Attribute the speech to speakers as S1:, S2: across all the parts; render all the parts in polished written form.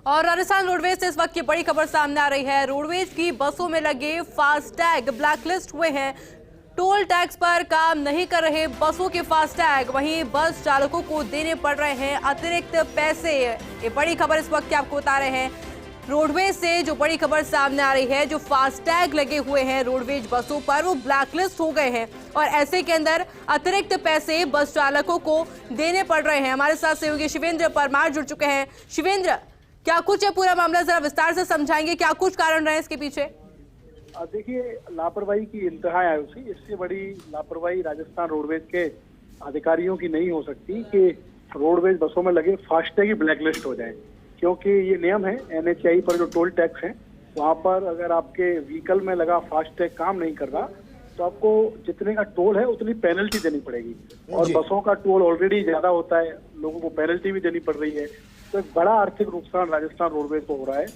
S1: और राजस्थान रोडवेज से इस वक्त की बड़ी खबर सामने आ रही है। रोडवेज की बसों में लगे फास्टैग ब्लैकलिस्ट हुए हैं। टोल टैक्स पर काम नहीं कर रहे बसों के फास्टैग, वहीं बस चालकों को देने पड़ रहे हैं अतिरिक्त पैसे। ये बड़ी खबर इस वक्त आपको बता रहे हैं। रोडवेज से जो बड़ी खबर सामने आ रही है, जो फास्टैग लगे हुए हैं रोडवेज बसों पर, वो ब्लैकलिस्ट हो गए हैं और ऐसे के अंदर अतिरिक्त पैसे बस चालकों को देने पड़ रहे हैं। हमारे साथ सहयोगी शिवेंद्र परमार जुड़ चुके हैं। शिवेंद्र, क्या कुछ है पूरा मामला, जरा विस्तार से समझाएंगे, क्या कुछ कारण रहे इसके पीछे?
S2: देखिए, लापरवाही की इंतहा है उसी। इससे बड़ी लापरवाही राजस्थान रोडवेज के अधिकारियों की नहीं हो सकती कि रोडवेज बसों में लगे फास्टैग ही ब्लैकलिस्ट हो जाए, क्योंकि ये नियम है NHAI पर जो टोल टैक्स है, वहाँ पर अगर आपके व्हीकल में लगा फास्टैग काम नहीं कर रहा तो आपको जितने का टोल है उतनी पेनल्टी देनी पड़ेगी। और बसों का टोल ऑलरेडी ज्यादा होता है, लोगों को पेनल्टी भी देनी पड़ रही है, तो एक बड़ा आर्थिक नुकसान राजस्थान रोडवेज को हो रहा है।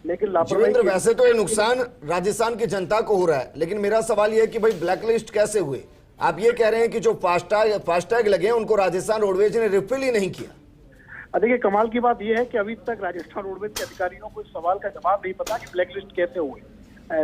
S2: लेकिन लापरवाही,
S3: वैसे तो ये नुकसान राजस्थान की जनता को हो रहा है, लेकिन मेरा सवाल ये है कि भाई ब्लैकलिस्ट कैसे हुए? आप ये कह रहे हैं कि जो फास्टैग लगे हैं उनको राजस्थान रोडवेज ने रिफिल ही नहीं किया।
S2: देखिए, कमाल की बात यह है कि अभी तक राजस्थान रोडवेज के अधिकारियों को इस सवाल का जवाब नहीं पता कि ब्लैकलिस्ट कैसे हुए।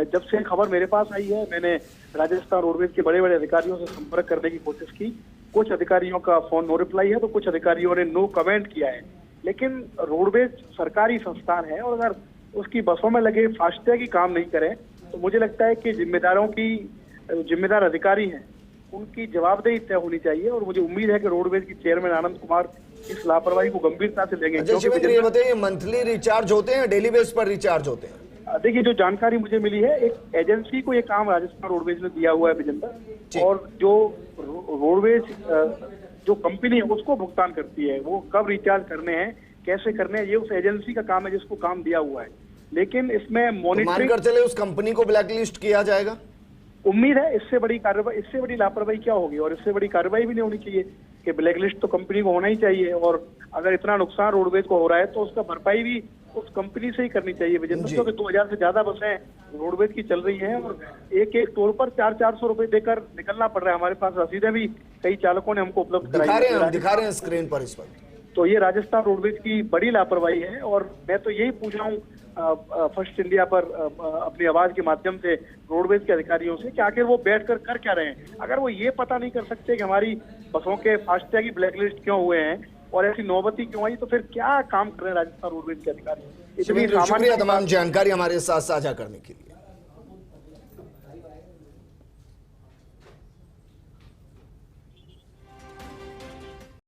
S2: जब से खबर मेरे पास आई है, मैंने राजस्थान रोडवेज के बड़े बड़े अधिकारियों से संपर्क करने की कोशिश की। कुछ अधिकारियों का फोन नो रिप्लाई है, तो कुछ अधिकारियों ने नो कमेंट किया है। लेकिन रोडवेज सरकारी संस्थान है और अगर उसकी बसों में लगे फास्टैग ही काम नहीं करें तो मुझे लगता है कि जिम्मेदार अधिकारी हैं उनकी जवाबदेही तय होनी चाहिए। और मुझे उम्मीद है कि रोडवेज की चेयरमैन आनंद कुमार इस लापरवाही को गंभीरता से लेंगे।
S3: ये बताइए, मंथली रिचार्ज होते हैं, डेली बेस पर रिचार्ज होते हैं?
S2: देखिए, जो जानकारी मुझे मिली है, एक एजेंसी को ये काम राजस्थान रोडवेज ने दिया हुआ है विजेंद्र, और जो रोडवेज जो कंपनी है उसको भुगतान करती है। वो कब रिचार्ज करने हैं, कैसे करने हैं, ये उस एजेंसी का काम है जिसको काम दिया हुआ है। लेकिन इसमें मॉनिटरिंग
S3: कर चले उस कंपनी को ब्लैकलिस्ट किया जाएगा।
S2: उम्मीद है इससे बड़ी कार्रवाई, इससे बड़ी लापरवाही क्या होगी, और इससे बड़ी कार्रवाई भी नहीं होनी चाहिए कि ब्लैकलिस्ट तो कंपनी को होना ही चाहिए। और अगर इतना नुकसान रोडवेज को हो रहा है तो उसका भरपाई भी उस कंपनी से ही करनी चाहिए विजेंद्र, क्योंकि 2000 से ज्यादा बसें रोडवेज की चल रही हैं और एक एक टोल पर 400-400 रुपए देकर निकलना पड़ रहा है। हमारे पास रसीदें भी कई चालकों ने हमको उपलब्ध
S3: दिखा रहे हैं स्क्रीन पर इस वक्त।
S2: तो ये राजस्थान रोडवेज की बड़ी लापरवाही है। और मैं तो यही पूछ रहा हूँ फर्स्ट इंडिया पर अपनी आवाज के माध्यम से रोडवेज के अधिकारियों से कि आखिर वो बैठकर कर क्या रहे हैं। अगर वो ये पता नहीं कर सकते कि हमारी बसों के फास्टैग की ब्लैकलिस्ट क्यों हुए हैं और ऐसी नौबती क्यों आई, तो फिर क्या काम कर रहे हैं राजस्थान रोडवेज के अधिकारी?
S3: इतनी सामान्य तमाम जानकारी हमारे साथ साझा करने के लिए।